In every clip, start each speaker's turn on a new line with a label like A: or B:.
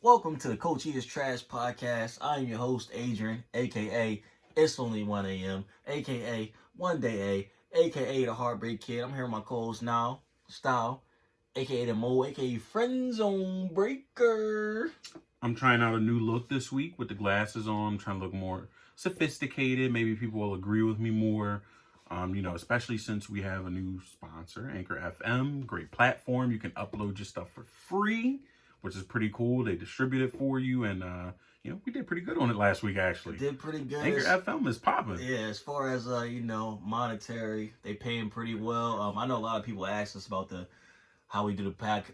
A: Welcome to the Coach Eaters Trash Podcast. I am your host, Adrian, aka It's Only 1 a.m., aka One Day aka the Heartbreak Kid. I'm here with my co-host now, Style, aka the Mo, aka Friend Zone Breaker.
B: I'm trying out a new look this week with the glasses on. I'm trying to look more sophisticated. Maybe people will agree with me more. Especially since we have a new sponsor, Anchor FM. Great platform. You can upload your stuff for free, which is pretty cool. They distribute it for you, and we did pretty good on it last week. Actually,
A: Did pretty good.
B: Anchor FM is popping.
A: Yeah, as far as monetary, they paying pretty well. I know a lot of people ask us about how we do the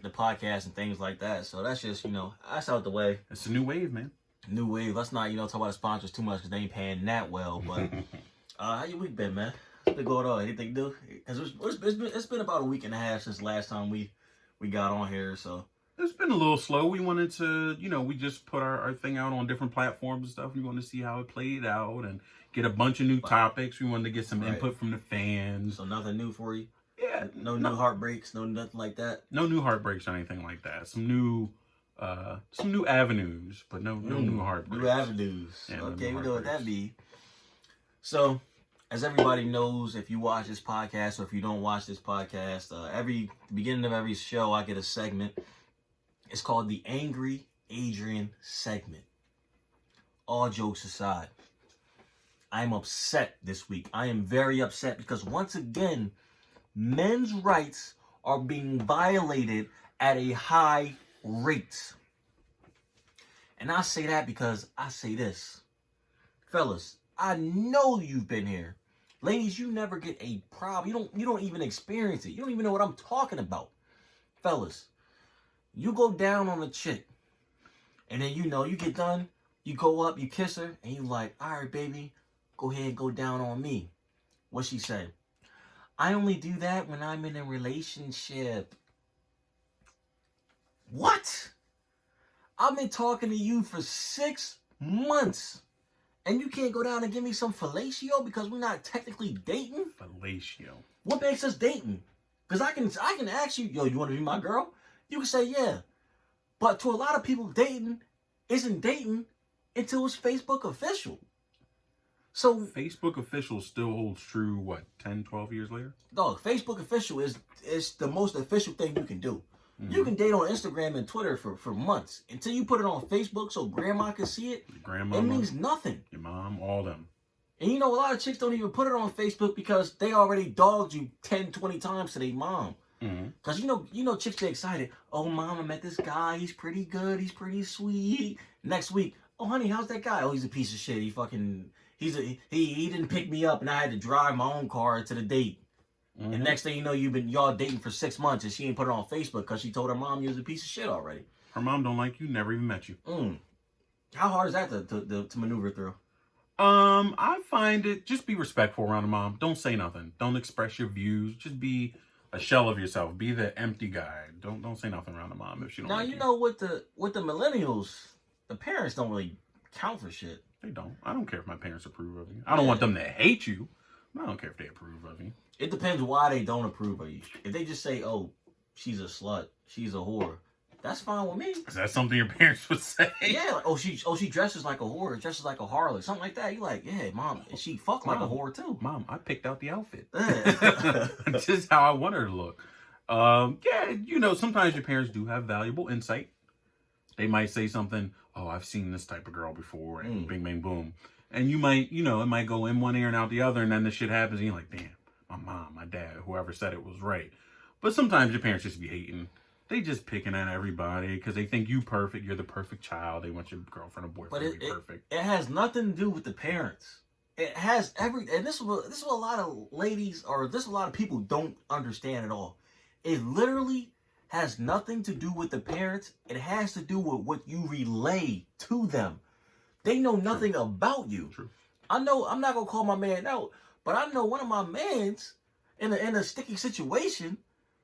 A: podcast and things like that. So that's just that's out the way.
B: It's a new wave, man.
A: New wave. Let's not talk about the sponsors too much because they ain't paying that well. But how your week been, man? What's been going on? Anything new? Because it's been about a week and a half since last time we got on here. So
B: it's been a little slow. We wanted to, we just put our thing out on different platforms and stuff. We wanted to see how it played out and get a bunch of new topics. We wanted to get some input from the fans.
A: So nothing new for you?
B: Yeah.
A: No new heartbreaks, no nothing like that?
B: No new heartbreaks or anything like that. Some new avenues, but no new heartbreaks.
A: New avenues.
B: Yeah,
A: okay, we know what that be. So, as everybody knows, if you watch this podcast or if you don't watch this podcast, every beginning of every show, I get a segment. It's called the Angry Adrian segment. All jokes aside, I'm upset this week. I am very upset because once again, men's rights are being violated at a high rate. And I say that because I say this. Fellas, I know you've been here. Ladies, you never get a problem. You don't even experience it. You don't even know what I'm talking about. Fellas, you go down on a chick. And then you get done, you go up, you kiss her, and you like, all right, baby, go ahead and go down on me. What she say? I only do that when I'm in a relationship. What? I've been talking to you for 6 months. And you can't go down and give me some fellatio because we're not technically dating?
B: Fellatio.
A: What makes us dating? Because I can ask you, yo, you want to be my girl? You can say, yeah. But to a lot of people, dating isn't dating until it's Facebook official. So
B: Facebook official still holds true, 10, 12 years later?
A: Dog, Facebook official is the most official thing you can do. Mm-hmm. You can date on Instagram and Twitter for months. Until you put it on Facebook so grandma can see it, it means nothing.
B: Your mom, all them.
A: And a lot of chicks don't even put it on Facebook because they already dogged you 10, 20 times to their mom. Because chicks get excited. Oh, mom, I met this guy. He's pretty good. He's pretty sweet. Next week, oh, honey, how's that guy? Oh, he's a piece of shit. He didn't pick me up and I had to drive my own car to the date. Mm-hmm. And next thing you know, y'all dating for 6 months and she ain't put it on Facebook because she told her mom you was a piece of shit already.
B: Her mom don't like you, never even met you.
A: How hard is that to maneuver through?
B: I find it, just be respectful around the mom. Don't say nothing. Don't express your views. Just be a shell of yourself. Be the empty guy. Don't say nothing around the mom if she don't like you.
A: Now, with the millennials, the parents don't really count for shit.
B: They don't. I don't care if my parents approve of you. I don't want them to hate you. I don't care if they approve of you.
A: It depends why they don't approve of you. If they just say, oh, she's a slut, she's a whore, that's fine with me.
B: Is that something your parents would say?
A: Yeah, like, she dresses like a whore, dresses like a harlot, something like that. You like, yeah, mom, and she fuck like a whore too.
B: Mom, I picked out the outfit. This is how I want her to look. Sometimes your parents do have valuable insight. They might say something, oh, I've seen this type of girl before, and bing, bang, boom. And you might, it might go in one ear and out the other, and then the shit happens, and you're like, damn, my mom, my dad, whoever said it was right. But sometimes your parents just be hating. They just picking at everybody because they think you perfect. You're the perfect child. They want your girlfriend or boyfriend to be perfect.
A: It has nothing to do with the parents. It has and this is what a lot of ladies or this is a lot of people don't understand at all. It literally has nothing to do with the parents. It has to do with what you relay to them. They know nothing about you.
B: True.
A: I know I'm not gonna call my man out, but I know one of my mans in a sticky situation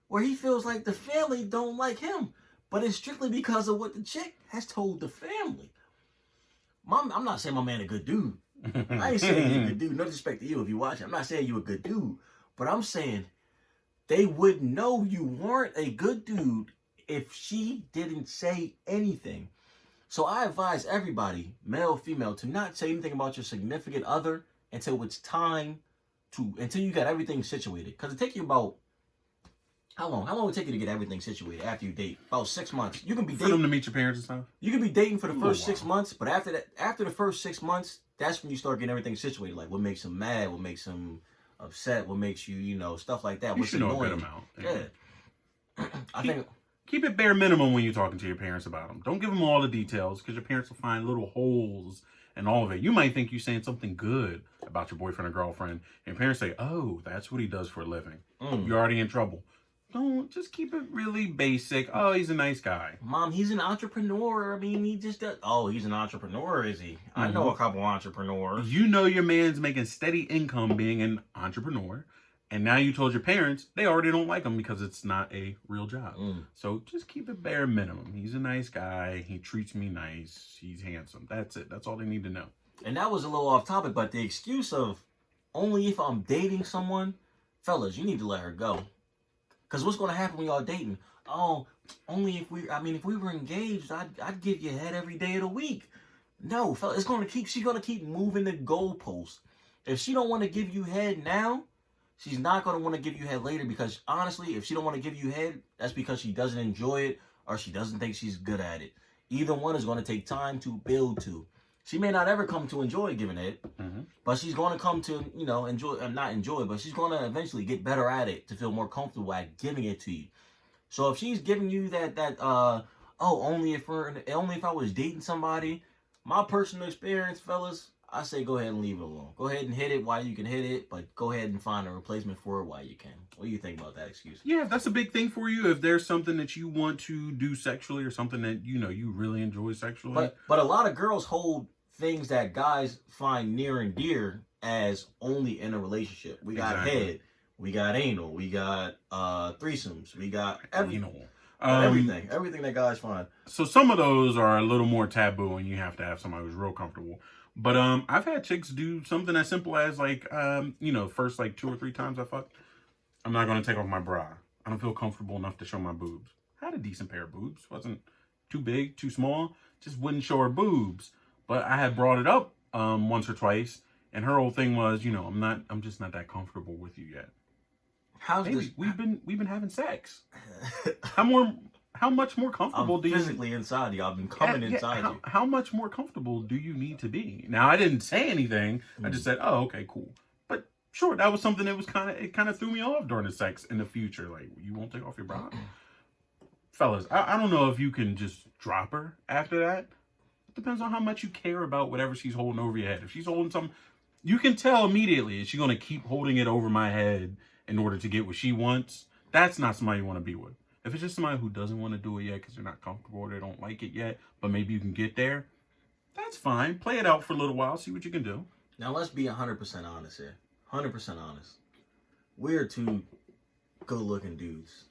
A: where he feels like the family don't like him, but it's strictly because of what the chick has told the family. I'm not saying my man a good dude. I ain't saying he's a good dude. No disrespect to you if you watch it. I'm not saying you a good dude, but I'm saying they would know you weren't a good dude if she didn't say anything. So I advise everybody, male, female, to not say anything about your significant other until it's time until you got everything situated. Because it take you about, how long? How long would it take you to get everything situated after you date? About 6 months. You can be
B: For
A: dating.
B: them to meet your parents and stuff?
A: You can be dating for the
B: A
A: first
B: little
A: 6
B: while.
A: months, but after the first 6 months, that's when you start getting everything situated. Like what makes them mad, what makes them upset, what makes you, stuff like that.
B: You
A: What's
B: should know a good
A: annoying.
B: amount.
A: Yeah. I think
B: Keep it bare minimum when you're talking to your parents about them. Don't give them all the details because your parents will find little holes in all of it. You might think you're saying something good about your boyfriend or girlfriend, and your parents say, "Oh, that's what he does for a living." You're already in trouble. Don't just keep it really basic. Oh, he's a nice guy.
A: Mom, he's an entrepreneur. I mean, he just does. Oh, he's an entrepreneur, is he? I know a couple entrepreneurs.
B: You know your man's making steady income being an entrepreneur, and now you told your parents they already don't like him because it's not a real job. So just keep it bare minimum. He's a nice guy. He treats me nice. He's handsome. That's it. That's all they need to know.
A: And that was a little off topic, but the excuse of only if I'm dating someone, fellas, you need to let her go. Because what's going to happen when y'all dating? Oh, only if we were engaged, I'd give you head every day of the week. No, fella, she's going to keep moving the goalposts. If she don't want to give you head now, she's not going to want to give you head later, because honestly, if she don't want to give you head, that's because she doesn't enjoy it or she doesn't think she's good at it. Either one is going to take time to build to. She may not ever come to enjoy giving it, but she's going to come to, not enjoy, but she's going to eventually get better at it to feel more comfortable at giving it to you. So if she's giving you only if I was dating somebody, my personal experience, fellas, I say go ahead and leave it alone. Go ahead and hit it while you can hit it, but go ahead and find a replacement for it while you can. What do you think about that excuse?
B: Yeah, if that's a big thing for you, if there's something that you want to do sexually or something that, you really enjoy sexually.
A: But a lot of girls hold things that guys find near and dear as only in a relationship. We got head, we got anal, we got threesomes, we got everything that guys find.
B: So some of those are a little more taboo, and you have to have somebody who's real comfortable. But I've had chicks do something as simple as first 2 or 3 times I fucked, I'm not gonna take off my bra. I don't feel comfortable enough to show my boobs. I had a decent pair of boobs, wasn't too big, too small, just wouldn't show her boobs. But I had brought it up once or twice, and her whole thing was, I'm just not that comfortable with you yet. We've been having sex. How much more comfortable do you
A: physically inside you? I've been coming inside you.
B: How much more comfortable do you need to be? Now I didn't say anything. I just said, "Oh, okay, cool." But sure, that was something that was kind of threw me off during the sex in the future. Like, you won't take off your bra, fellas. I don't know if you can just drop her after that. Depends on how much you care about whatever she's holding over your head. If she's holding something, you can tell immediately, is she going to keep holding it over my head in order to get what she wants? That's not somebody you want to be with. If it's just somebody who doesn't want to do it yet because they're not comfortable or they don't like it yet, but maybe you can get there, that's fine. Play it out for a little while, see what you can do.
A: Now let's be 100% honest here. 100% honest. We're two good-looking dudes.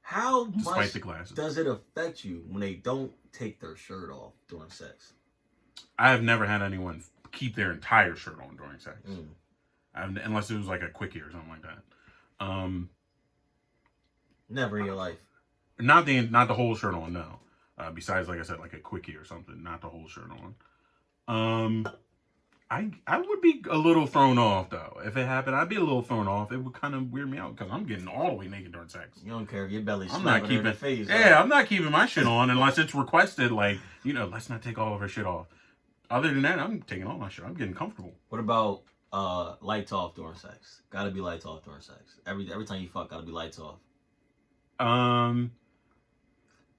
A: How much does it affect you when they don't take their shirt off during sex?
B: I have never had anyone keep their entire shirt on during sex. Unless it was like a quickie or something like that.
A: Never in your life.
B: Not the whole shirt on, no. Besides, like I said, like a quickie or something, not the whole shirt on. I would be a little thrown off, though. If it happened, I'd be a little thrown off. It would kind of weird me out because I'm getting all the way naked during sex.
A: You don't care if your belly's
B: slapping
A: in the face.
B: Yeah, I'm not keeping my shit on unless it's requested, like, let's not take all of her shit off. Other than that, I'm taking all my shit. I'm getting comfortable.
A: What about lights off during sex? Gotta be lights off during sex. Every time you fuck, gotta be lights off.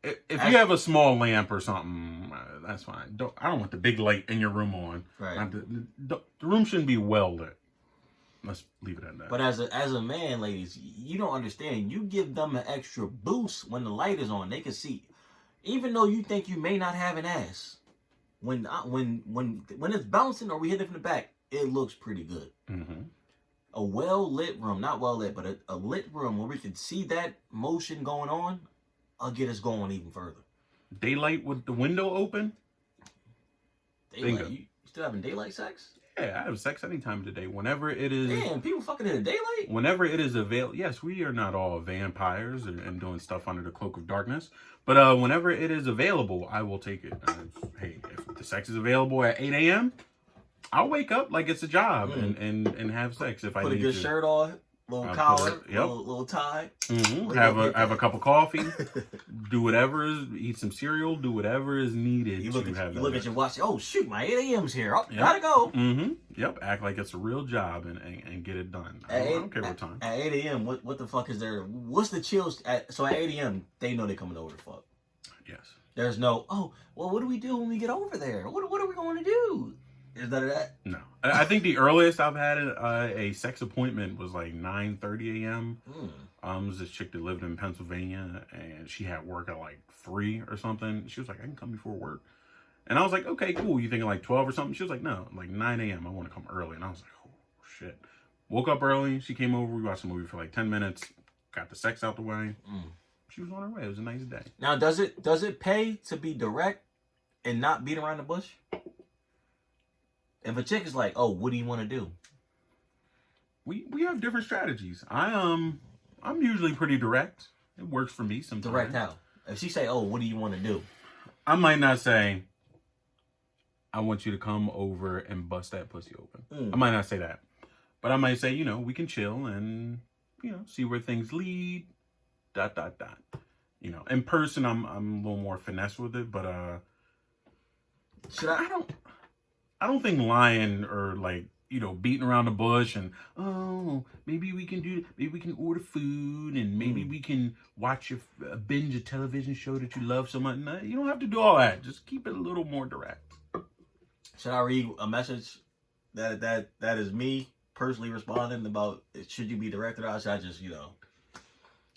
B: If you have a small lamp or something, that's fine. I don't want the big light in your room on.
A: Right.
B: The room shouldn't be well lit. Let's leave it at that.
A: But as a man, ladies, you don't understand. You give them an extra boost when the light is on. They can see, even though you think you may not have an ass, when it's bouncing or we hit it from the back, it looks pretty good. A well-lit room, not well-lit, but a lit room where we can see that motion going on, I'll get us going even further.
B: Daylight with the window open?
A: Daylight? You still having daylight sex?
B: Yeah, I have sex any time of the day. Whenever it is.
A: Damn, people fucking in the daylight?
B: Whenever it is available. Yes, we are not all vampires and doing stuff under the cloak of darkness. But whenever it is available, I will take it. Hey, if the sex is available at 8 a.m., I'll wake up like it's a job and have sex if I need to.
A: Put a good shirt on, little collar, little tie.
B: Mm-hmm. Have a cup of coffee. Do whatever eat some cereal. Do whatever is needed.
A: You look at your watch. Oh shoot, my 8 a.m.'s here. Oh, gotta go.
B: Mm-hmm. Yep. Act like it's a real job and get it done. I don't care what time.
A: At 8 a.m., what the fuck is there? What's the chills? So at 8 a.m., they know they're coming over to fuck.
B: Yes.
A: There's no, oh, well, what do we do when we get over there? What are we going to do? Is none of that?
B: No. I think the earliest I've had a sex appointment was like 9:30 a.m. It was this chick that lived in Pennsylvania, and she had work at like 3 or something. She was like, I can come before work. And I was like, okay, cool. You thinking like 12 or something? She was like, no, like 9 a.m. I want to come early. And I was like, oh, shit. Woke up early. She came over. We watched the movie for like 10 minutes. Got the sex out the way. She was on her way. It was a nice day.
A: Now, does it pay to be direct and not beat around the bush? If a chick is like, oh, what do you want to do?
B: We have different strategies. I'm usually pretty direct. It works for me sometimes.
A: Direct how? If she say, oh, what do you want to do?
B: I might not say, I want you to come over and bust that pussy open. I might not say that. But I might say, we can chill and, see where things lead. ... In person, I'm a little more finesse with it, but I don't think lying or like beating around the bush and maybe we can order food and maybe we can watch a binge a television show that you love so much. No, you don't have to do all that. Just keep it a little more direct.
A: Should I read a message that is me personally responding about should you be direct or not? Should I just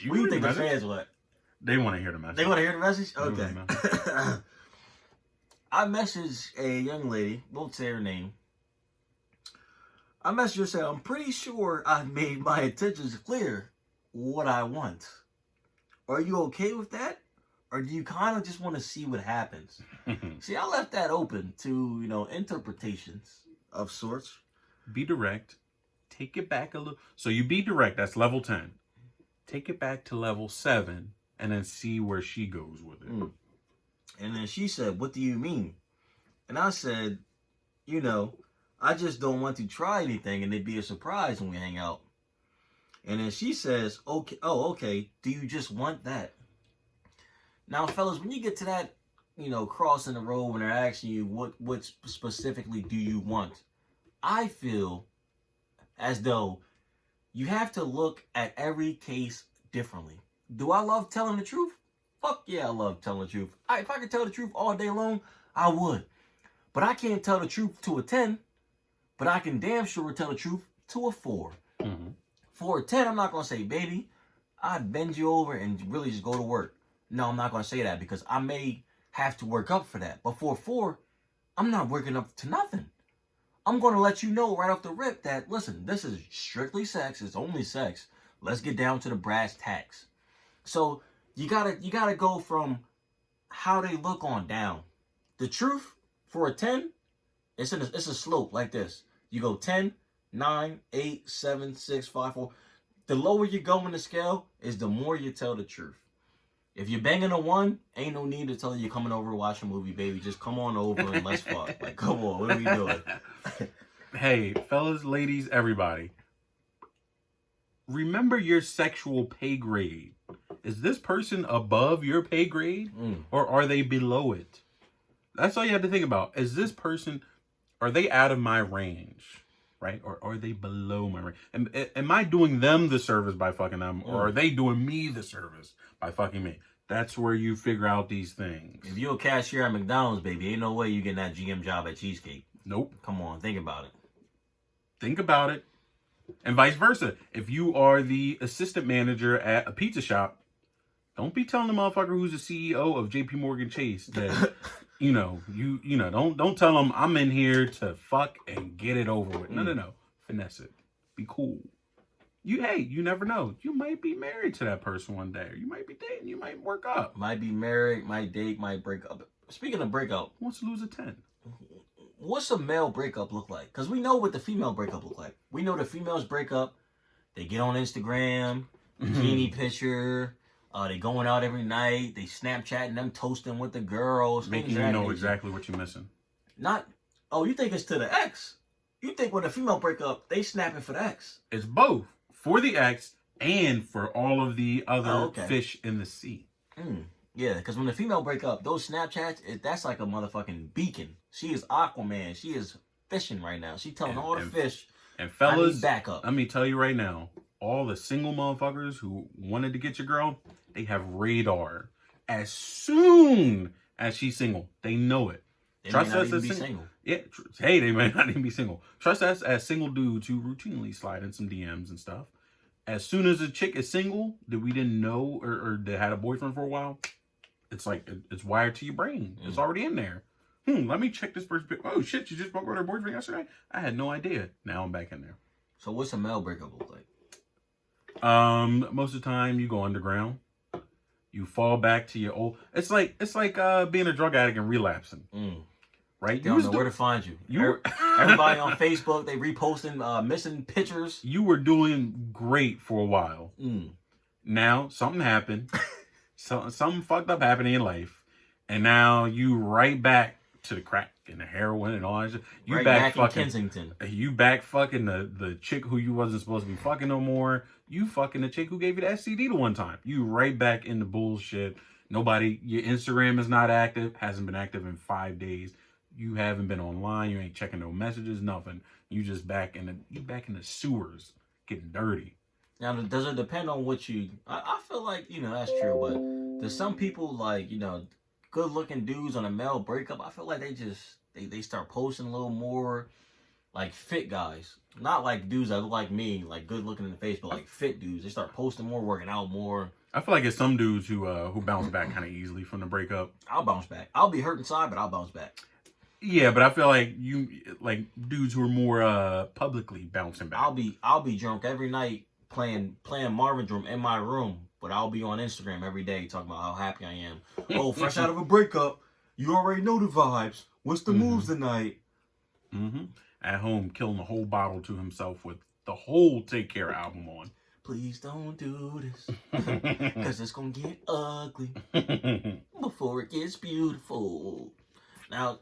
A: what do you think the fans want?
B: They want to hear the message.
A: They want to hear the message? Okay. I messaged a young lady, won't say her name. I messaged her saying, I'm pretty sure I've made my intentions clear what I want. Are you okay with that? Or do you kind of just want to see what happens? See, I left that open to, interpretations of sorts.
B: Be direct. Take it back a little. So you be direct. That's level 10. Take it back to level 7 and then see where she goes with it.
A: And then she said, what do you mean? And I said, I just don't want to try anything and it'd be a surprise when we hang out. And then she says, okay, do you just want that? Now, fellas, when you get to that, crossing the road when they're asking you what specifically do you want, I feel as though you have to look at every case differently. Do I love telling the truth? Fuck yeah, I love telling the truth. If I could tell the truth all day long, I would. But I can't tell the truth to a 10. But I can damn sure tell the truth to a 4. For a 10, I'm not going to say, baby, I'd bend you over and really just go to work. No, I'm not going to say that because I may have to work up for that. But for a 4, I'm not working up to nothing. I'm going to let you know right off the rip that, listen, this is strictly sex. It's only sex. Let's get down to the brass tacks. So you gotta go from how they look on down. The truth for a 10, it's a slope like this. You go 10, 9, 8, 7, 6, 5, 4. The lower you go in the scale is the more you tell the truth. If you're banging a 1, ain't no need to tell you coming over to watch a movie, baby. Just come on over and let's fuck. Like, come on, what are we doing?
B: Hey, fellas, ladies, everybody. Remember your sexual pay grade. Is this person above your pay grade or are they below it? That's all you have to think about. Is this person, are they out of my range, right? Or are they below my range? Am I doing them the service by fucking them or are they doing me the service by fucking me? That's where you figure out these things.
A: If you're a cashier at McDonald's, baby, ain't no way you getting that GM job at Cheesecake.
B: Nope.
A: Come on, think about it.
B: Think about it. And vice versa. If you are the assistant manager at a pizza shop, don't be telling the motherfucker who's the CEO of JP Morgan Chase that, don't tell them I'm in here to fuck and get it over with. No. Finesse it. Be cool. You never know. You might be married to that person one day. Or you might be dating. You might work up.
A: Might be married, might date, might break up. Speaking of breakup.
B: Wants to lose a 10.
A: what's a male breakup look like? Because we know what the female breakup look like. We know the females break up. They get on Instagram, bikini picture. They going out every night. They Snapchatting them, toasting with the girls.
B: Making you know exactly what you're missing.
A: Not, oh, you think it's to the ex? You think when a female break up, they snapping for the ex?
B: It's both for the ex and for all of the other
A: okay.
B: fish in the sea.
A: Yeah, because when the female break up, those Snapchats, that's like a motherfucking beacon. She is Aquaman. She is fishing right now. She telling all the fish,
B: and fellas,
A: I need backup.
B: Let me tell you right now, all the single motherfuckers who wanted to get your girl, they have radar. As soon as she's single, they know it.
A: They Trust us as single.
B: Yeah, hey, they might not even be single. Trust us as single dudes who routinely slide in some DMs and stuff. As soon as a chick is single that we didn't know or that had a boyfriend for a while, it's like it's wired to your brain. It's already in there. Let me check this person. Oh shit, she just broke with her boyfriend yesterday? I had no idea. Now I'm back in there.
A: So what's a male breakup look like?
B: Most of the time you go underground. You fall back to your old. It's like being a drug addict and relapsing. Right?
A: They don't know where to find you. Everybody on Facebook, they reposting missing pictures.
B: You were doing great for a while. Now something happened. Something fucked up happened in your life, and now you right back to the crack and the heroin and all that shit. You
A: right
B: back fucking
A: in Kensington.
B: You back fucking the chick who you wasn't supposed to be fucking no more. You fucking the chick who gave you the STD the one time. You right back in the bullshit. Nobody. Your Instagram is not active. Hasn't been active in 5 days. You haven't been online. You ain't checking no messages. Nothing. You just back in the sewers, getting dirty.
A: Now, does it depend on what you... I feel like, that's true, but there's some people, like, good-looking dudes on a male breakup, I feel like they start posting a little more, like, fit guys. Not like dudes that look like me, like, good-looking in the face, but, like, fit dudes. They start posting more, working out more.
B: I feel like it's some dudes who bounce back kind of easily from the breakup.
A: I'll bounce back. I'll be hurt inside, but I'll bounce back.
B: Yeah, but I feel like dudes who are more publicly bouncing back.
A: I'll be drunk every night playing Marvin's Room in my room, but I'll be on Instagram every day talking about how happy I am. Oh, fresh out of a breakup. You already know the vibes. What's the moves tonight? At
B: home, killing a whole bottle to himself with the whole Take Care album on.
A: Please don't do this, because it's going to get ugly before it gets beautiful. Now,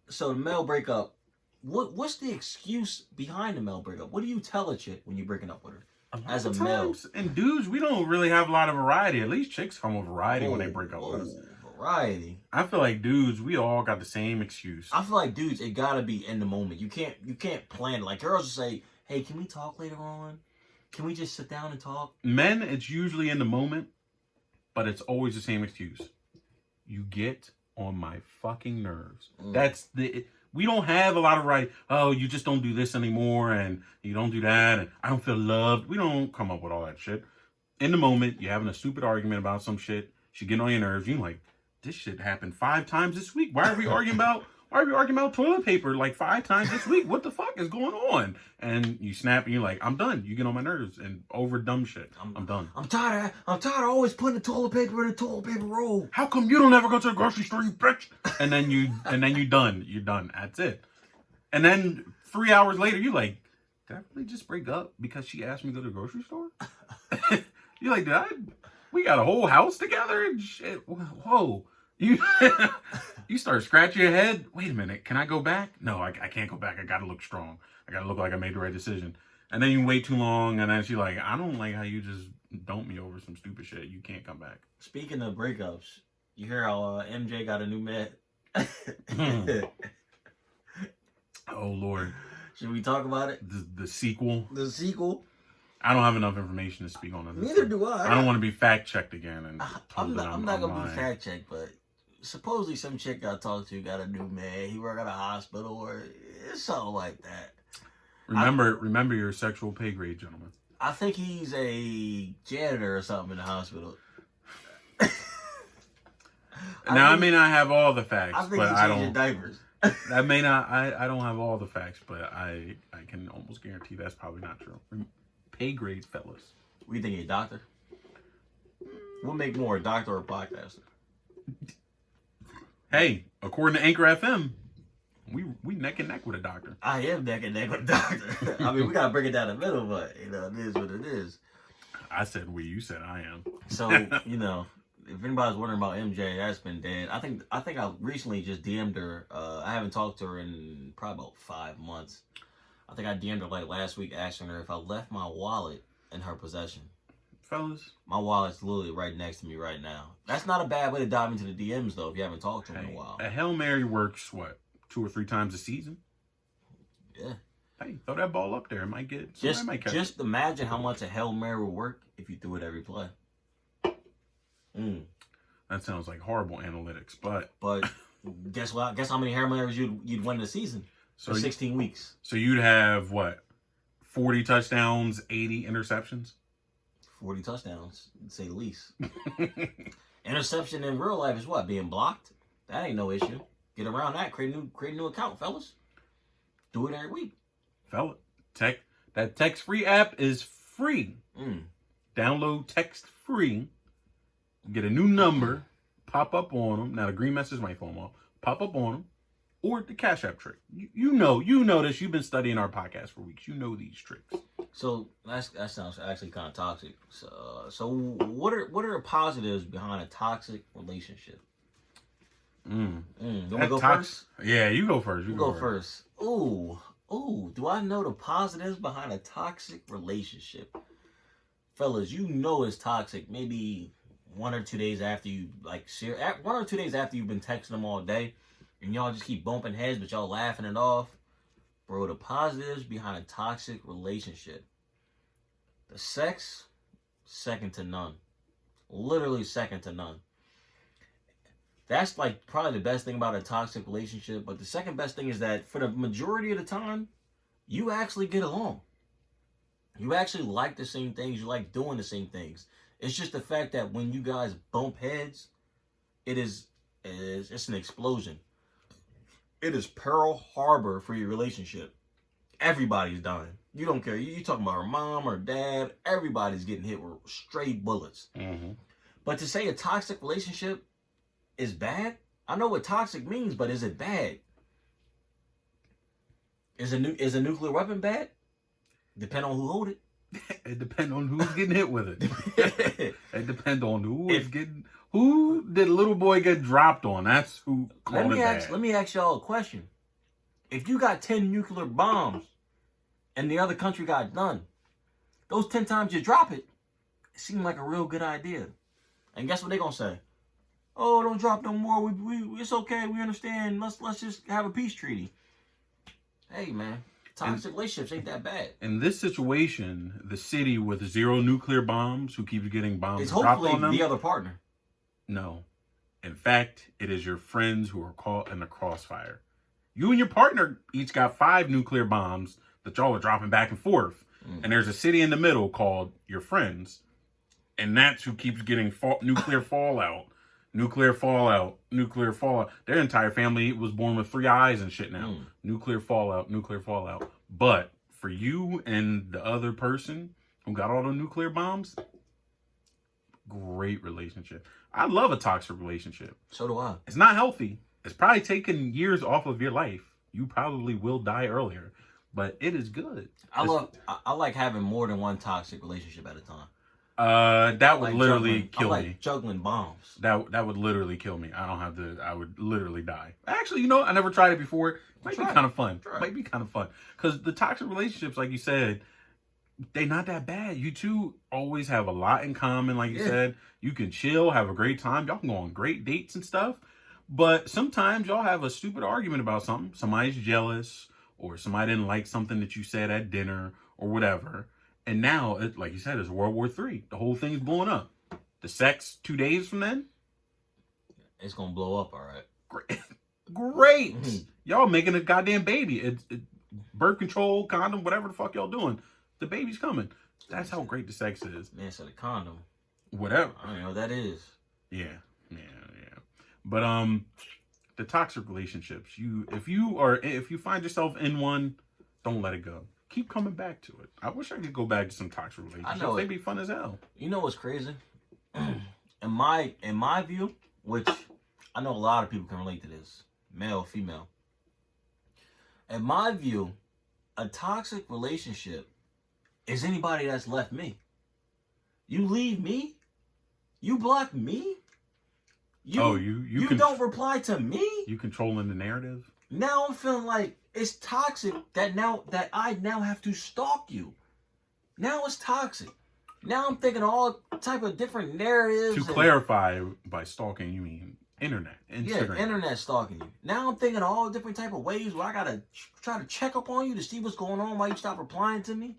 A: so the male breakup, what's the excuse behind the male breakup? What do you tell a chick when you're breaking up with her? As a male.
B: And dudes, we don't really have a lot of variety. At least chicks come with variety when they break up with us.
A: Variety.
B: I feel like dudes, we all got the same excuse.
A: I feel like dudes, it gotta be in the moment. You can't plan it. Like girls will say, hey, can we talk later on? Can we just sit down and talk?
B: Men, it's usually in the moment, but it's always the same excuse. You get on my fucking nerves. We don't have a lot of right. Oh, you just don't do this anymore, and you don't do that, and I don't feel loved. We don't come up with all that shit. In the moment, you're having a stupid argument about some shit. She getting on your nerves. You're like, this shit happened 5 times this week. Why are we arguing about toilet paper like 5 times this week? What the fuck is going on? And you snap and you're like, I'm done. You get on my nerves and over dumb shit. I'm done.
A: I'm tired of always putting the toilet paper in the toilet paper roll.
B: How come you don't ever go to the grocery store, you bitch? And then you done. You're done. That's it. And then 3 hours later, you're like, did I really just break up because she asked me to go to the grocery store? You're like, we got a whole house together and shit. Whoa. You start scratching your head. Wait a minute. Can I go back? No, I can't go back. I got to look strong. I got to look like I made the right decision. And then you wait too long. And then she's like, I don't like how you just dump me over some stupid shit. You can't come back.
A: Speaking of breakups, you hear how MJ got a new med?
B: Oh, Lord.
A: Should we talk about it?
B: The sequel?
A: The sequel?
B: I don't have enough information to speak on it.
A: Neither do I.
B: I don't want to be fact-checked again. And
A: I'm not going to be fact-checked, but supposedly some chick I talked to got a new man. He worked at a hospital or it's something like that.
B: Remember your sexual pay grade, gentlemen.
A: I think he's a janitor or something in the hospital.
B: Now, I may not have all the facts, but I don't.
A: Diapers.
B: I may not. I don't have all the facts, but I can almost guarantee that's probably not true. Pay grade, fellas.
A: What do you think? A doctor? We'll make more, a doctor or a podcaster.
B: Hey, according to Anchor FM, we We neck and neck with a doctor.
A: I am neck and neck with a doctor. I mean, we gotta break it down the middle, but it is what it is.
B: I said we. You said I am.
A: So if anybody's wondering about MJ, that's been dead. I think I recently just DM'd her. I haven't talked to her in probably about 5 months. I think I DM'd her like last week, asking her if I left my wallet in her possession.
B: Fellas,
A: my wallet's literally right next to me right now. That's not a bad way to dive into the DMs though. If you haven't talked to her in a while,
B: a Hail Mary works what 2 or 3 times a season.
A: Yeah.
B: Hey, throw that ball up there. It might get.
A: Just imagine how much a Hail Mary would work if you threw it every play.
B: That sounds like horrible analytics, but
A: guess what? Guess how many Hail Marys you'd win in a season for 16 weeks.
B: So you'd have what? 40 touchdowns, 80 interceptions.
A: 40 touchdowns, to say the least. Interception in real life is what? Being blocked? That ain't no issue. Get around that. Create a new account, fellas. Do it every week.
B: Fella, that text-free app is free. Download text free. Get a new number. Pop up on them. Now the green message might throw them off. Pop up on them. Or the Cash App trick. You know this. You've been studying our podcast for weeks. You know these tricks.
A: So that sounds actually kind of toxic. So what are the positives behind a toxic relationship? You want to go first?
B: Yeah, you go first.
A: You go first. Ooh, do I know the positives behind a toxic relationship? Fellas, you know it's toxic. Maybe 1 or 2 days after you 1 or 2 days after you've been texting them all day, and y'all just keep bumping heads, but y'all laughing it off. Bro, the positives behind a toxic relationship. The sex, second to none. Literally second to none. That's like probably the best thing about a toxic relationship. But the second best thing is that for the majority of the time, you actually get along. You actually like the same things. You like doing the same things. It's just the fact that when you guys bump heads, it's an explosion. It is Pearl Harbor for your relationship. Everybody's dying. You don't care. You talking about her mom or dad. Everybody's getting hit with straight bullets. But to say a toxic relationship is bad, I know what toxic means, but is it bad? Is a nuclear weapon bad? Depend on who hold it.
B: It depends on who's getting hit with it. It depends on who did little boy get dropped on. That's who called it bad.
A: Let me ask y'all a question. If you got 10 nuclear bombs and the other country got none, those 10 times you drop it seemed like a real good idea. And guess what they're gonna say? Oh, don't drop no more. We it's okay. We understand. Let's just have a peace treaty. Hey man, toxic relationships ain't that bad.
B: In this situation, the city with 0 nuclear bombs, who keeps getting bombs
A: it's
B: dropped
A: hopefully
B: on them,
A: the other partner.
B: No, in fact, it is your friends who are caught in the crossfire. You and your partner each got 5 nuclear bombs that y'all are dropping back and forth. And there's a city in the middle called your friends. And that's who keeps getting nuclear fallout. Nuclear fallout. Nuclear fallout. Their entire family was born with 3 eyes and shit now. Nuclear fallout. Nuclear fallout. But for you and the other person who got all the nuclear bombs, great relationship. I love a toxic relationship.
A: So do I.
B: It's not healthy. It's probably taking years off of your life. You probably will die earlier, but it is good.
A: I like having more than one toxic relationship at a time.
B: That would literally kill me.
A: Juggling bombs.
B: That would literally kill me. I would literally die. Actually, I never tried it before. Might be kind of fun. Might be kind of fun. Because the toxic relationships, like you said, they're not that bad. You two always have a lot in common. Like you said, you can chill, have a great time. Y'all can go on great dates and stuff. But sometimes y'all have a stupid argument about something. Somebody's jealous, or somebody didn't like something that you said at dinner, or whatever. And now, like you said, it's World War III. The whole thing's blowing up. The sex 2 days from then?
A: It's going to blow up, all right.
B: Great. Y'all making a goddamn baby. It's birth control, condom, whatever the fuck y'all doing. The baby's coming. That's how great the sex is.
A: Man said a condom.
B: Whatever.
A: I don't know what that is.
B: Yeah. But the toxic relationships, if you find yourself in one, don't let it go. Keep coming back to it. I wish I could go back to some toxic relationships. They'd be fun as hell.
A: You know what's crazy? In my view, which I know a lot of people can relate to this, male, female. In my view, a toxic relationship is anybody that's left me. You leave me? You block me? You don't reply to me?
B: You controlling the narrative?
A: Now I'm feeling like it's toxic that I now have to stalk you. Now it's toxic. Now I'm thinking all type of different narratives.
B: To clarify, by stalking you mean internet, Instagram.
A: Yeah, internet stalking you. Now I'm thinking all different type of ways where I gotta try to check up on you to see what's going on, why you stop replying to me.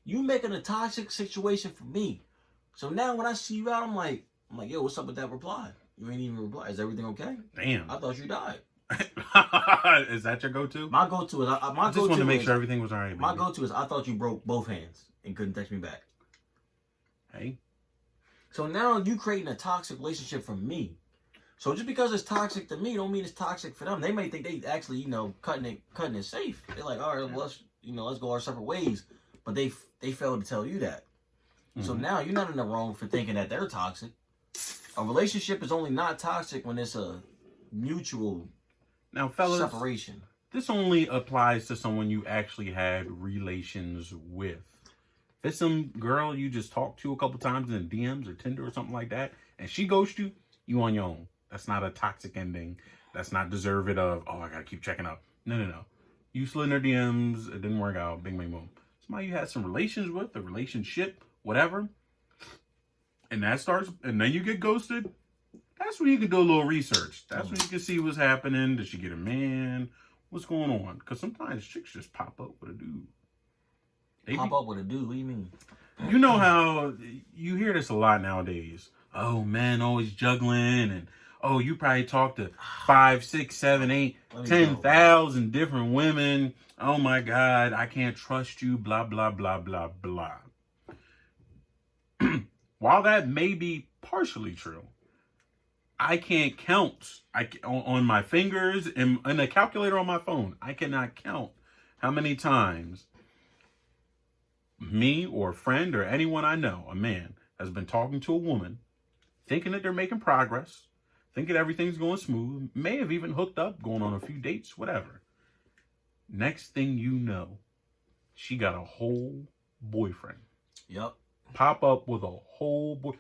A: You making a toxic situation for me. So now when I see you out, I'm like, yo, what's up with that reply? You ain't even reply. Is everything okay?
B: Damn.
A: I thought you died.
B: Is that your go-to?
A: My go-to is
B: I just wanted to make sure everything was all right.
A: My go-to is I thought you broke both hands and couldn't text me back.
B: Hey.
A: So now you creating a toxic relationship for me. So just because it's toxic to me, don't mean it's toxic for them. They may think they actually, cutting it safe. They're like, all right, well, let's go our separate ways. But they failed to tell you that. Mm-hmm. So now you're not in the wrong for thinking that they're toxic. A relationship is only not toxic when it's a mutual separation.
B: This only applies to someone you actually had relations with. If it's some girl you just talked to a couple times in DMs or Tinder or something like that, and she ghosts you, you on your own. That's not a toxic ending. That's not deserving of, I gotta keep checking up. No. You slid in her DMs, it didn't work out, bing, bang, boom. Somebody you had some relations with, a relationship, whatever, and then you get ghosted, that's when you can do a little research. That's when you can see what's happening. Did she get a man? What's going on? Because sometimes chicks just pop up with a dude.
A: Pop up with a dude? What do you mean?
B: You know how you hear this a lot nowadays. Oh, men always juggling, and you probably talk to 5, 6, 7, 8, 10,000 different women. Oh my God, I can't trust you, blah, blah, blah, blah, blah. While that may be partially true, I can't count on my fingers and a calculator on my phone. I cannot count how many times me or a friend or anyone I know, a man, has been talking to a woman, thinking that they're making progress, thinking everything's going smooth, may have even hooked up, going on a few dates, whatever. Next thing you know, she got a whole boyfriend.
A: Yep.
B: Pop up with a whole boy.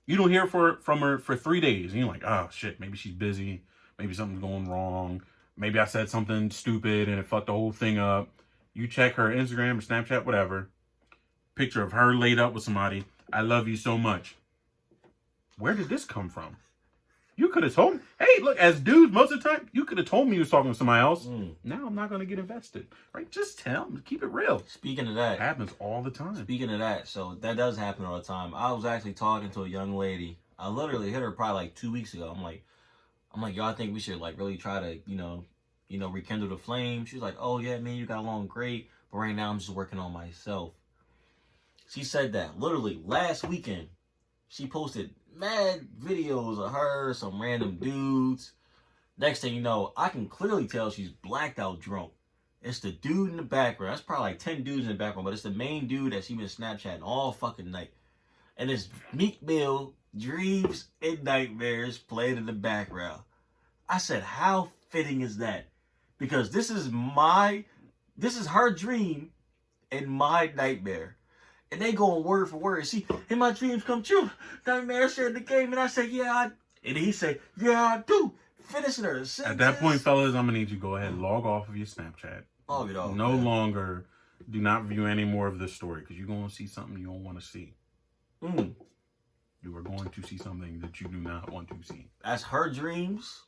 B: You don't hear from her for 3 days. And you're like, oh, shit, maybe she's busy. Maybe something's going wrong. Maybe I said something stupid and it fucked the whole thing up. You check her Instagram or Snapchat, whatever. Picture of her laid up with somebody. I love you so much. Where did this come from? You could have told me. Hey, look, as dudes, most of the time, you could have told me you was talking to somebody else. Now I'm not going to get invested. Right? Just tell me. Keep it real.
A: Speaking of that.
B: It happens all the time.
A: Speaking of that, so that does happen all the time. I was actually talking to a young lady. I literally hit her probably like 2 weeks ago. I'm like, yo, I think we should like really try to, rekindle the flame. She's like, oh yeah, man, you got along great. But right now I'm just working on myself. She said that literally last weekend. She posted mad videos of her, some random dudes. Next thing you know, I can clearly tell she's blacked out drunk. It's the dude in the background. That's probably like 10 dudes in the background, but it's the main dude that she been Snapchatting all fucking night. And it's Meek Mill, Dreams and Nightmares playing in the background. I said, how fitting is that? Because this is her dream and my nightmare. And they going word for word. See, in my dreams come true. Nightmare said the game, and I said, yeah, and he said, yeah, I do. Finishing her sentence.
B: At that point, fellas, I'm going to need you to go ahead and log off of your Snapchat.
A: Log it off.
B: No longer, do not view any more of this story, because you're going to see something you don't want to see. You are going to see something that you do not want to see.
A: That's her dreams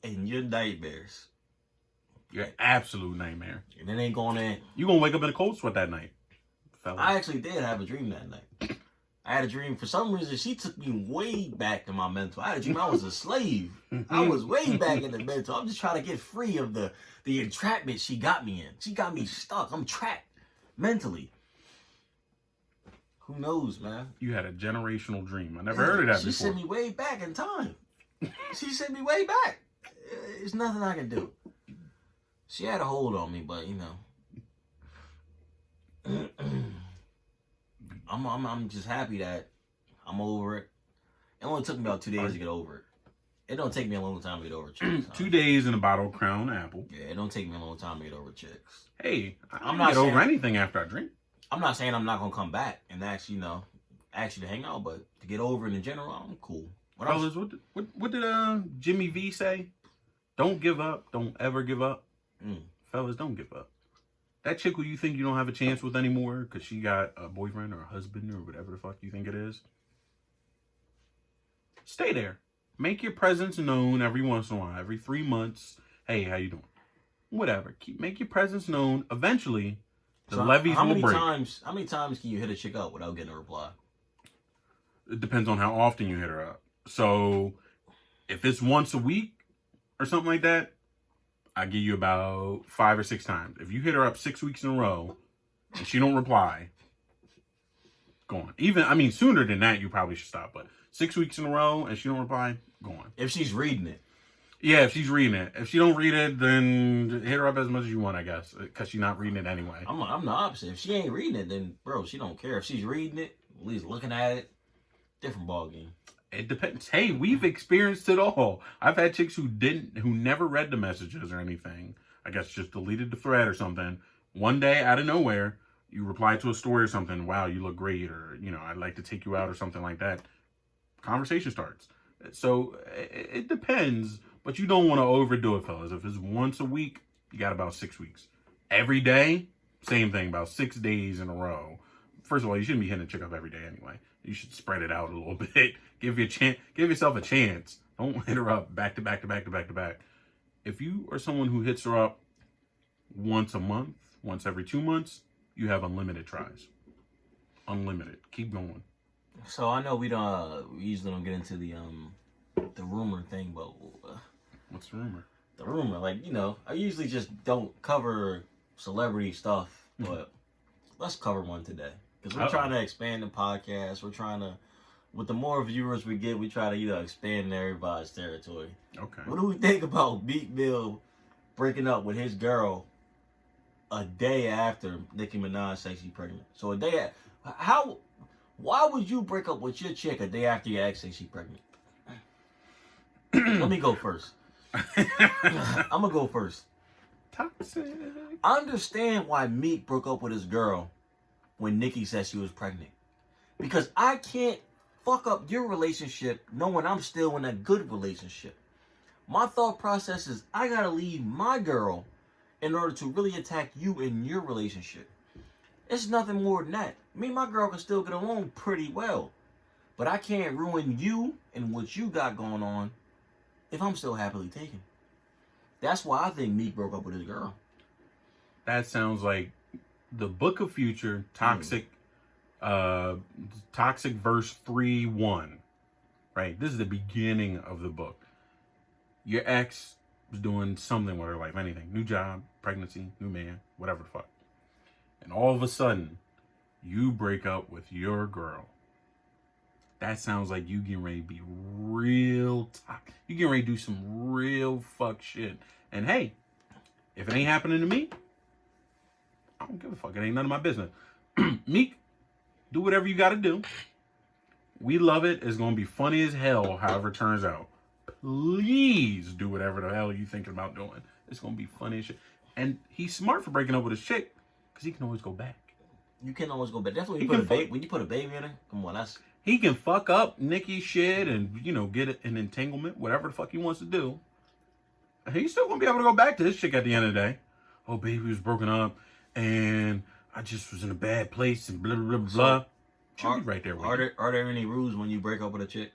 A: and your nightmares.
B: Your absolute nightmare.
A: And it ain't going in.
B: You're going to wake up in a cold sweat that night.
A: I actually did have a dream that night. I had a dream. For some reason, she took me way back in my mental. I had a dream I was a slave. I was way back in the mental. I'm just trying to get free of the entrapment she got me in. She got me stuck. I'm trapped mentally. Who knows, man?
B: You had a generational dream. I never heard of that before.
A: She sent me way back in time. She sent me way back. There's nothing I can do. She had a hold on me, but I'm just happy that I'm over it. It only took me about 2 days to get over it. It don't take me a long time to get over chicks.
B: 2 days in a bottle of Crown Apple.
A: Yeah, it don't take me a long time to get over chicks.
B: Hey, I'm
A: not
B: not get over
A: saying-
B: anything after I drink.
A: I'm not saying I'm not gonna come back and actually, to hang out, but to get over it in general, I'm cool. What else?
B: Fellas, what did Jimmy V say? Don't give up. Don't ever give up. Fellas, don't give up. That chick who you think you don't have a chance with anymore because she got a boyfriend or a husband or whatever the fuck you think it is, stay there. Make your presence known every once in a while. Every 3 months. Hey, how you doing? Whatever. Make your presence known. Eventually, the levees will break.
A: How many times can you hit a chick up without getting a reply?
B: It depends on how often you hit her up. So, if it's once a week or something like that, I give you about 5 or 6 times. If you hit her up 6 weeks in a row and she don't reply, go on. Sooner than that, you probably should stop. But 6 weeks in a row and she don't reply, go on.
A: If she's reading it.
B: Yeah, if she's reading it. If she don't read it, then hit her up as much as you want, I guess, because she's not reading it anyway.
A: I'm the opposite. If she ain't reading it, then, bro, she don't care. If she's reading it, at least looking at it, different ballgame.
B: It depends. Hey, we've experienced it all. I've had chicks who never read the messages or anything. I guess just deleted the thread or something. One day, out of nowhere, you reply to a story or something. Wow, you look great, or I'd like to take you out or something like that. Conversation starts. So it depends, but you don't want to overdo it, fellas. If it's once a week, you got about 6 weeks. Every day, same thing. About 6 days in a row. First of all, you shouldn't be hitting a chick up every day anyway. You should spread it out a little bit. Give yourself a chance. Don't hit her up back to back to back to back to back. If you are someone who hits her up once a month, once every 2 months, you have unlimited tries. Unlimited. Keep going.
A: So I know we usually don't get into the rumor thing, but
B: What's the rumor?
A: the rumor, I usually just don't cover celebrity stuff, but let's cover one today. Because we're trying to expand the podcast. We're trying to, with the more viewers we get, we try to, expand everybody's territory.
B: Okay.
A: What do we think about Meek Mill breaking up with his girl a day after Nicki Minaj says she's pregnant? So why would you break up with your chick a day after your ex says she's pregnant? Let me go first. I'm going to go first.
B: Toxic.
A: I understand why Meek broke up with his girl when Nicki said she was pregnant. Because I can't fuck up your relationship knowing I'm still in a good relationship. My thought process is I gotta leave my girl in order to really attack you in your relationship. It's nothing more than that. Me and my girl can still get along pretty well. But I can't ruin you and what you got going on if I'm still happily taken. That's why I think Meek broke up with his girl.
B: That sounds like the Book of Future, Toxic verse 3:1. Right? This is the beginning of the book. Your ex was doing something with her life, anything. New job, pregnancy, new man, whatever the fuck. And all of a sudden, you break up with your girl. That sounds like you getting ready to be real toxic. You getting ready to do some real fuck shit. And hey, if it ain't happening to me, I don't give a fuck. It ain't none of my business. Meek, do whatever you got to do. We love it. It's going to be funny as hell, however it turns out. Please do whatever the hell you thinking about doing. It's going to be funny as shit. And he's smart for breaking up with his chick because he can always go back.
A: You can always go back. That's when you put a baby in her. Come on, that's...
B: He can fuck up Nicki's shit and, get an entanglement, whatever the fuck he wants to do. He's still going to be able to go back to his chick at the end of the day. Oh, baby was broken up and I just was in a bad place and blah, blah, blah, blah. She'll be right there with you.
A: Are there any rules when you break up with a chick?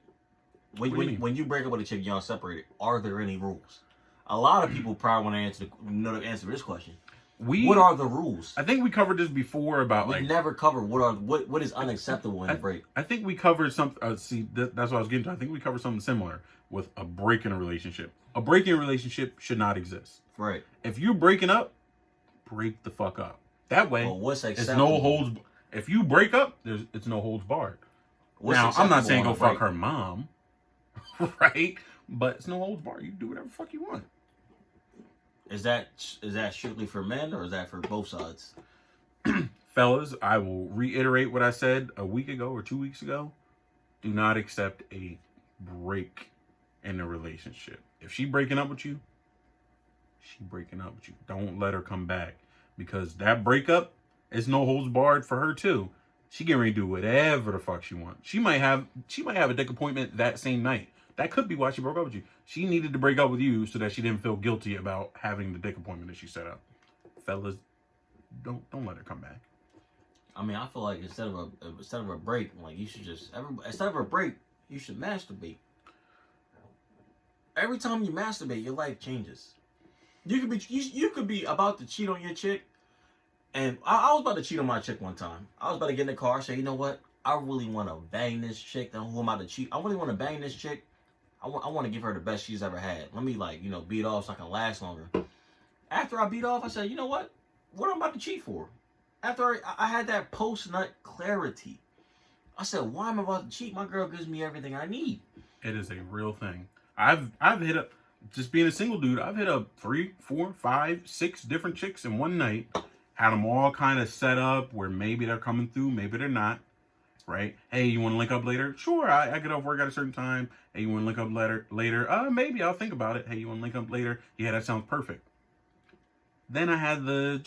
A: When you break up with a chick, y'all separated. Are there any rules? A lot of people probably want to know the answer to this question. What are the rules?
B: I think we covered this before about
A: we never covered what is unacceptable in a break.
B: I think we covered some. That's what I was getting to. I think we covered something similar with a break in a relationship. A break in a relationship should not exist.
A: Right.
B: If you're breaking up, break the fuck up. That way,
A: what's
B: it's no holds. If you break up, it's no holds barred. Now, I'm not saying go fuck her mom, right? But it's no holds barred. You can do whatever the fuck you want.
A: Is that strictly for men or is that for both sides?
B: Fellas, I will reiterate what I said a week ago or 2 weeks ago. Do not accept a break in a relationship. If she breaking up with you, she breaking up with you. Don't let her come back, because that breakup is no holds barred for her too. She getting ready to do whatever the fuck she wants. She might have a dick appointment that same night. That could be why she broke up with you. She needed to break up with you so that she didn't feel guilty about having the dick appointment that she set up. Fellas, don't let her come back.
A: I mean, I feel like instead of a break, like you should instead of a break, you should masturbate. Every time you masturbate, your life changes. You could be about to cheat on your chick, and I was about to cheat on my chick one time. I was about to get in the car, say, you know what? I really want to bang this chick. Then who am I to cheat? I really want to bang this chick. I want to give her the best she's ever had. Let me beat off so I can last longer. After I beat off, I said, you know what? What am I about to cheat for? After I had that post-nut clarity, I said, why am I about to cheat? My girl gives me everything I need.
B: It is a real thing. I've hit up, just being a single dude, I've hit up 3, 4, 5, 6 different chicks in one night. Had them all kind of set up where maybe they're coming through, maybe they're not. Right? Hey, you want to link up later? Sure, I get off work at a certain time. Hey, you want to link up later? Maybe I'll think about it. Hey, you want to link up later? Yeah, that sounds perfect. Then I had the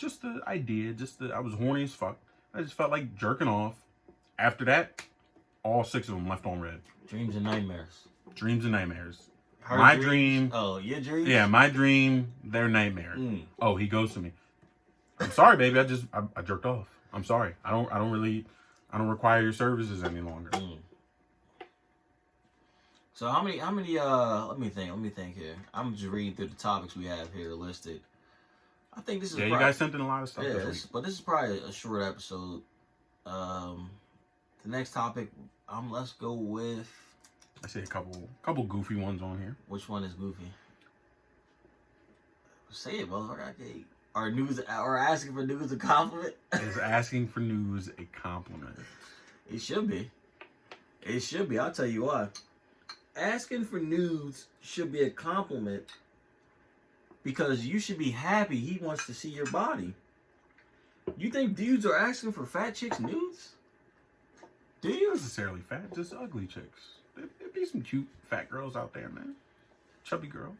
B: idea, I was horny as fuck. I just felt like jerking off. After that, all 6 of them left on red.
A: Dreams and nightmares.
B: Dreams and nightmares.
A: Her
B: my
A: dreams?
B: Dream.
A: Oh, your dreams?
B: Yeah, my dream, their nightmare. Oh, he goes to me. I'm sorry, baby. I jerked off. I'm sorry. I don't require your services any longer.
A: So how many let me think here. I'm just reading through the topics we have here listed. I think this is
B: you guys sent in a lot of stuff.
A: Yeah, but this is probably a short episode. The next topic, let's go with,
B: I see a couple goofy ones on here.
A: Which one is goofy? Say it, motherfucker. Are asking for news a compliment?
B: Is asking for news a compliment?
A: It should be. It should be. I'll tell you why. Asking for news should be a compliment, because you should be happy he wants to see your body. You think dudes are asking for fat chicks' nudes? Do you?
B: Not necessarily fat, just ugly chicks. There'd be some cute fat girls out there, man. Chubby girls.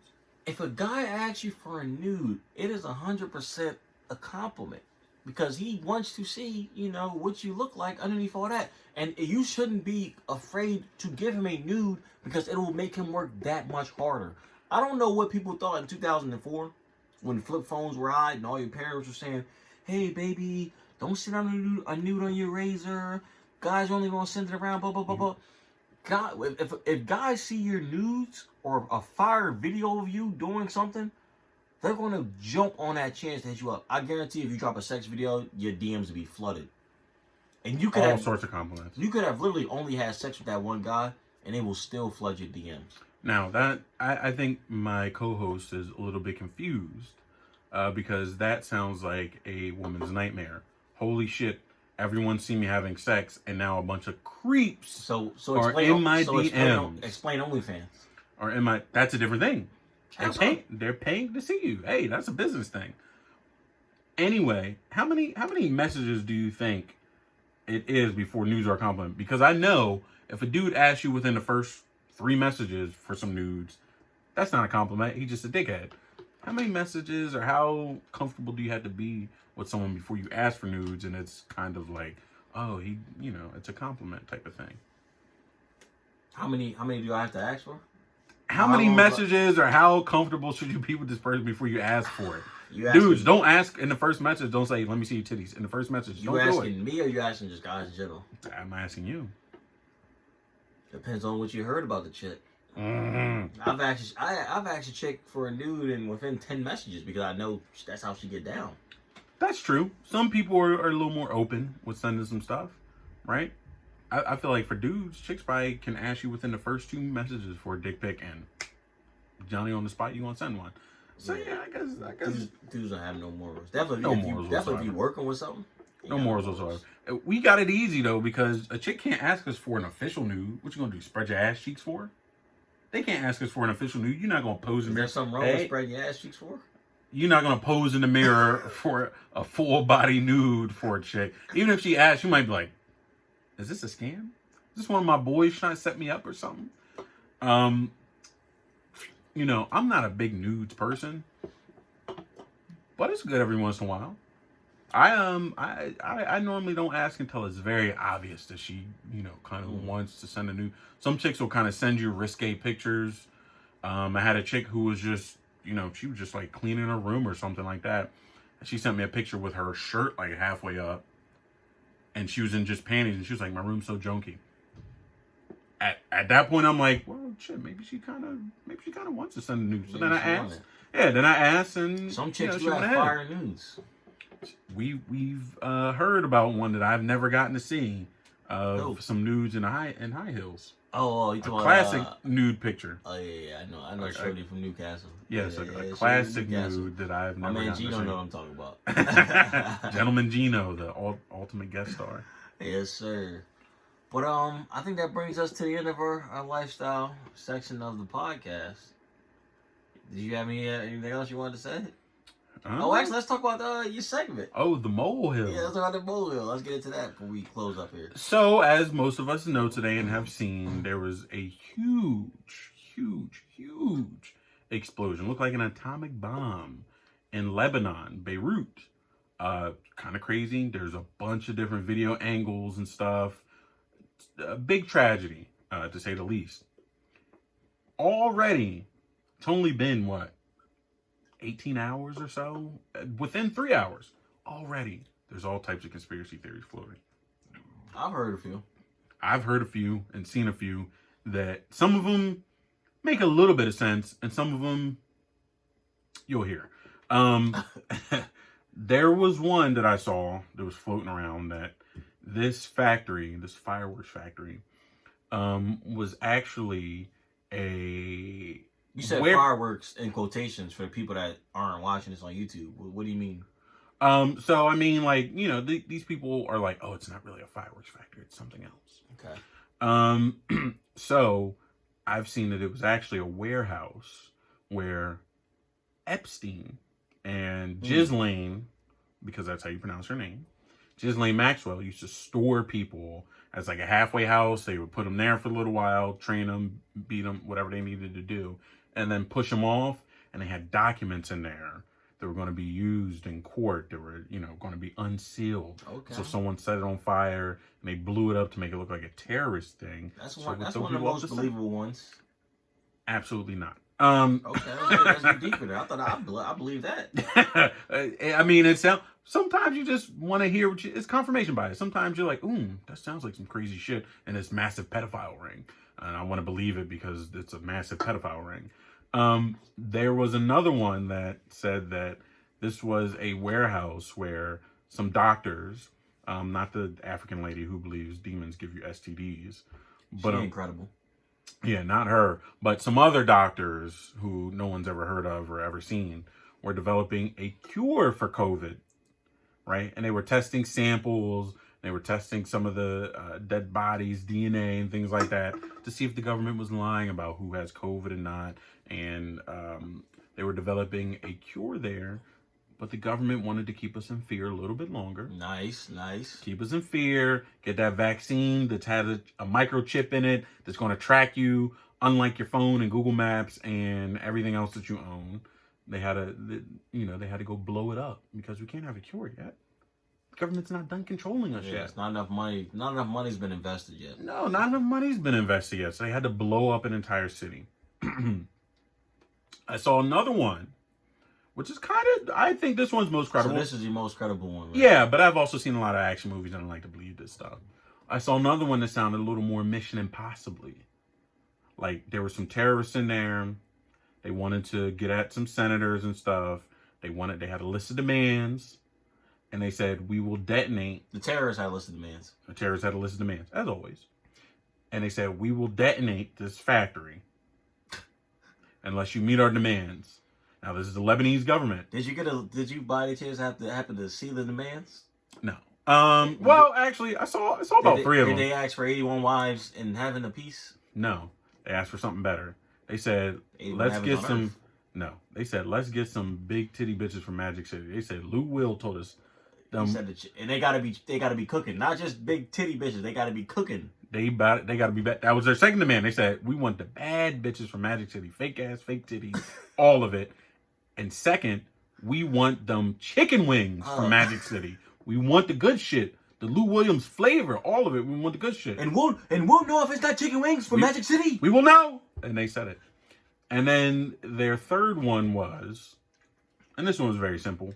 A: If a guy asks you for a nude, it is 100% a compliment, because he wants to see, what you look like underneath all that. And you shouldn't be afraid to give him a nude, because it will make him work that much harder. I don't know what people thought in 2004 when flip phones were hot and all your parents were saying, hey, baby, don't send out a nude on your razor. Guys are only going to send it around, blah, blah, blah, blah. God, if guys see your nudes or a fire video of you doing something, they're going to jump on that chance to hit you up. I guarantee if you drop a sex video, your DMs will be flooded. And you could
B: all
A: have
B: sorts of compliments.
A: You could have literally only had sex with that one guy, and they will still flood your DMs.
B: Now, that I think my co-host is a little bit confused because that sounds like a woman's nightmare. Holy shit, everyone see me having sex, and now a bunch of creeps
A: so
B: are in my DMs.
A: Explain OnlyFans.
B: Or in my, that's a different thing. They're paying to see you. Hey, that's a business thing. Anyway, how many messages do you think it is before nudes are a compliment? Because I know if a dude asks you within the first 3 messages for some nudes, that's not a compliment. He's just a dickhead. How many messages or how comfortable do you have to be with someone before you ask for nudes, and it's kind of like, oh, it's a compliment type of thing?
A: How many do I have to ask for?
B: How many messages or how comfortable should you be with this person before you ask for it? Dudes, don't ask in the first message. Don't say, let me see your titties. In the first message, don't do it. You
A: asking me, or you asking just guys in general?
B: I'm asking you.
A: Depends on what you heard about the chick.
B: Mm-hmm.
A: I've asked a chick for a nude and within 10 messages, because I know that's how she get down.
B: That's true. Some people are a little more open with sending some stuff, right? I feel like for dudes, chicks probably can ask you within the first 2 messages for a dick pic, and Johnny on the spot, you gonna send one. So yeah, I guess
A: dudes don't have no morals. Definitely if you working with something.
B: No morals whatsoever. We got it easy though, because a chick can't ask us for an official nude. What you gonna do? Spread your ass cheeks for? They can't ask us for an official nude. You're not gonna pose in the mirror.
A: Is there something wrong with spreading your ass cheeks for?
B: You're not gonna pose in the mirror for a full body nude for a chick. Even if she asks, you might be like, "Is this a scam? Is this one of my boys trying to set me up or something?" you know, I'm not a big nudes person, but it's good every once in a while. I normally don't ask until it's very obvious that she, you know, kind of wants to send a nude. Some chicks will kind of send you risque pictures. I had a chick who was just, you know, she was just like cleaning her room or something like that. And she sent me a picture with her shirt like halfway up, and she was in just panties, and she was like, "My room's so junky." At that point, I'm like, well, shit, maybe she kind of wants to send a nude. So then I asked, and
A: some chicks
B: you know,
A: do have fire nudes.
B: We've heard about one that I've never gotten to see of some nudes in high heels.
A: Oh, you talking
B: classic nude picture.
A: Oh yeah, I know Shorty from Newcastle.
B: Yes, a classic nude that I've never gotten to see.
A: My man Gino know what I'm talking about.
B: Gentleman Gino, the ultimate guest star.
A: Yes, sir. But I think that brings us to the end of our lifestyle section of the podcast. Did you have anything else you wanted to say? Oh, actually, let's talk about your segment.
B: Oh, the molehill.
A: Yeah, let's talk about the molehill. Let's get into that before we close up here.
B: So, as most of us know today and have seen, there was a huge explosion. Looked like an atomic bomb in Lebanon, Beirut. Kind of crazy. There's a bunch of different video angles and stuff. A big tragedy, to say the least. Already, it's only been, 18 hours or so? Within 3 hours, already, there's all types of conspiracy theories floating.
A: I've heard a few.
B: I've heard a few and seen a few that some of them make a little bit of sense, and some of them you'll hear. There was one that I saw that was floating around that this fireworks factory, was actually a...
A: You said fireworks in quotations for the people that aren't watching this on YouTube. What do you mean?
B: So, I mean, like, you know, these people are like, oh, it's not really a fireworks factory. It's something else.
A: Okay.
B: So, I've seen that it was actually a warehouse where Epstein and Ghislaine, because that's how you pronounce her name, Ghislaine Maxwell used to store people as like a halfway house. They would put them there for a little while, train them, beat them, whatever they needed to do, and then push them off. And they had documents in there that were going to be used in court. That were, you know, going to be unsealed. Okay. So someone set it on fire and they blew it up to make it look like a terrorist thing.
A: That's one of the most believable ones.
B: Absolutely not.
A: Okay, let's get deeper there. I thought I believe that.
B: I mean, it sounds. Sometimes you just want to hear it's confirmation bias. Sometimes you're like, that sounds like some crazy shit in this massive pedophile ring, and I want to believe it because it's a massive pedophile ring. There was another one that said that this was a warehouse where some doctors, not the African lady who believes demons give you STDs, but
A: she's incredible.
B: Yeah, not her, but some other doctors who no one's ever heard of or ever seen were developing a cure for COVID, right? And they were testing samples, they were testing some of the dead bodies, DNA and things like that to see if the government was lying about who has COVID and not. And they were developing a cure there, but the government wanted to keep us in fear a little bit longer.
A: Nice.
B: Keep us in fear, get that vaccine that's had a microchip in it that's going to track you, unlike your phone and Google Maps and everything else that you own. They had to go blow it up because we can't have a cure yet. The government's not done controlling us yet.
A: It's not enough money. Not enough money's been invested yet.
B: No, not enough money's been invested yet. So they had to blow up an entire city. I saw another one, which is I think this one's most credible.
A: So this is your most credible one, right?
B: Yeah, but I've also seen a lot of action movies and I like to believe this stuff. I saw another one that sounded a little more Mission Impossible. Like, there were some terrorists in there. They wanted to get at some senators and stuff. They had a list of demands. And they said, we will detonate.
A: The terrorists had a list of demands.
B: The terrorists had a list of demands, as always. And they said, we will detonate this factory unless you meet our demands. Now, this is the Lebanese government.
A: Did you by any chance happen to see the demands?
B: No. Well, actually, I saw about 3 of them.
A: Did they ask for 81 wives and having a peace?
B: No. They asked for something better. They said, let's get some... No. They said, let's get some big titty bitches from Magic City. They said, Lou Will told us...
A: and they gotta be cooking. Not just big titty bitches. They gotta be cooking.
B: They got to be back. That was their second demand. They said, we want the bad bitches from Magic City. Fake ass, fake titties, all of it. And second, we want them chicken wings from Magic City. We want the good shit. The Lou Williams flavor, all of it. We want the good shit.
A: And we'll know if it's not chicken wings from Magic City.
B: We will know. And they said it. And then their third one was, and this one was very simple.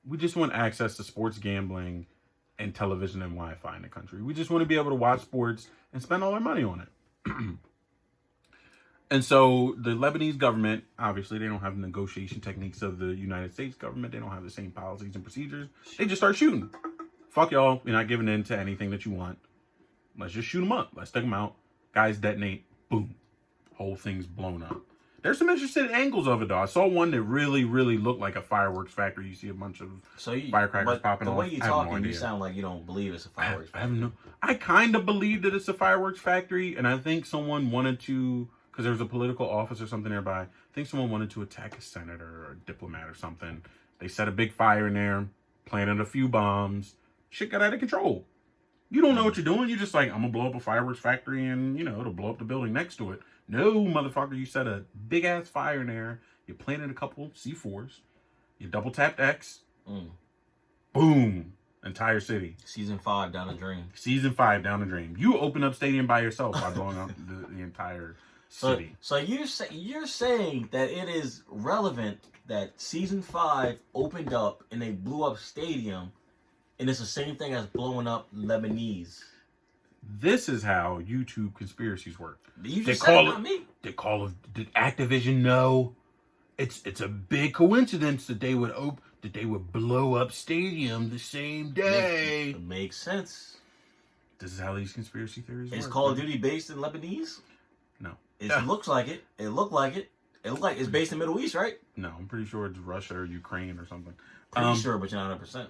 B: We just want access to sports gambling and television and Wi-Fi in the country. We just want to be able to watch sports and spend all our money on it. And so the Lebanese government, obviously, they don't have the negotiation techniques of the United States government. They don't have the same policies and procedures. They just start shooting. Fuck y'all. You're not giving in to anything that you want. Let's just shoot them up. Let's take them out. Guys detonate. Boom. Whole thing's blown up. There's some interesting angles of it, though. I saw one that really, really looked like a fireworks factory. You see a bunch of firecrackers popping off.
A: The way you're talking, you sound like you don't believe it's a fireworks factory.
B: I kind of believe that it's a fireworks factory, and I think someone wanted to, because there was a political office or something nearby, I think someone wanted to attack a senator or a diplomat or something. They set a big fire in there, planted a few bombs. Shit got out of control. You don't know what you're doing. You're just like, I'm going to blow up a fireworks factory and, it'll blow up the building next to it. No, motherfucker, you set a big-ass fire in there. You planted a couple C4s. You double-tapped X. Boom. Entire city.
A: Season 5 down the drain.
B: Season 5 down the drain. You open up stadium by yourself by blowing up the entire city.
A: So you're saying that it is relevant that Season 5 opened up and they blew up stadium, and it's the same thing as blowing up Lebanese.
B: This is how YouTube conspiracies work.
A: You just said it, not me.
B: Did Activision know? It's a big coincidence that they would blow up stadium the same day.
A: It makes sense.
B: This is how these conspiracy theories work.
A: Is Call of Duty based in Lebanese?
B: No.
A: It looks like it. It looked like it. It looked like it's based in the Middle East, right?
B: No, I'm pretty sure it's Russia or Ukraine or something.
A: Pretty sure, but you're not 100%.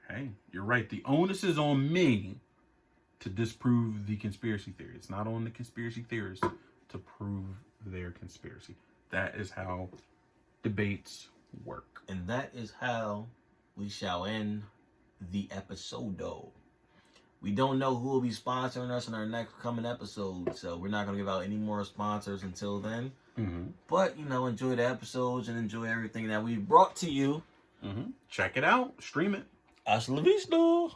B: Hey, you're right. The onus is on me to disprove the conspiracy theory. It's not on the conspiracy theorists to prove their conspiracy. That is how debates work.
A: And that is how we shall end the episode. We don't know who will be sponsoring us in our next coming episode, so we're not going to give out any more sponsors until then. But, enjoy the episodes and enjoy everything that we've brought to you.
B: Check it out. Stream it.
A: Hasta la vista.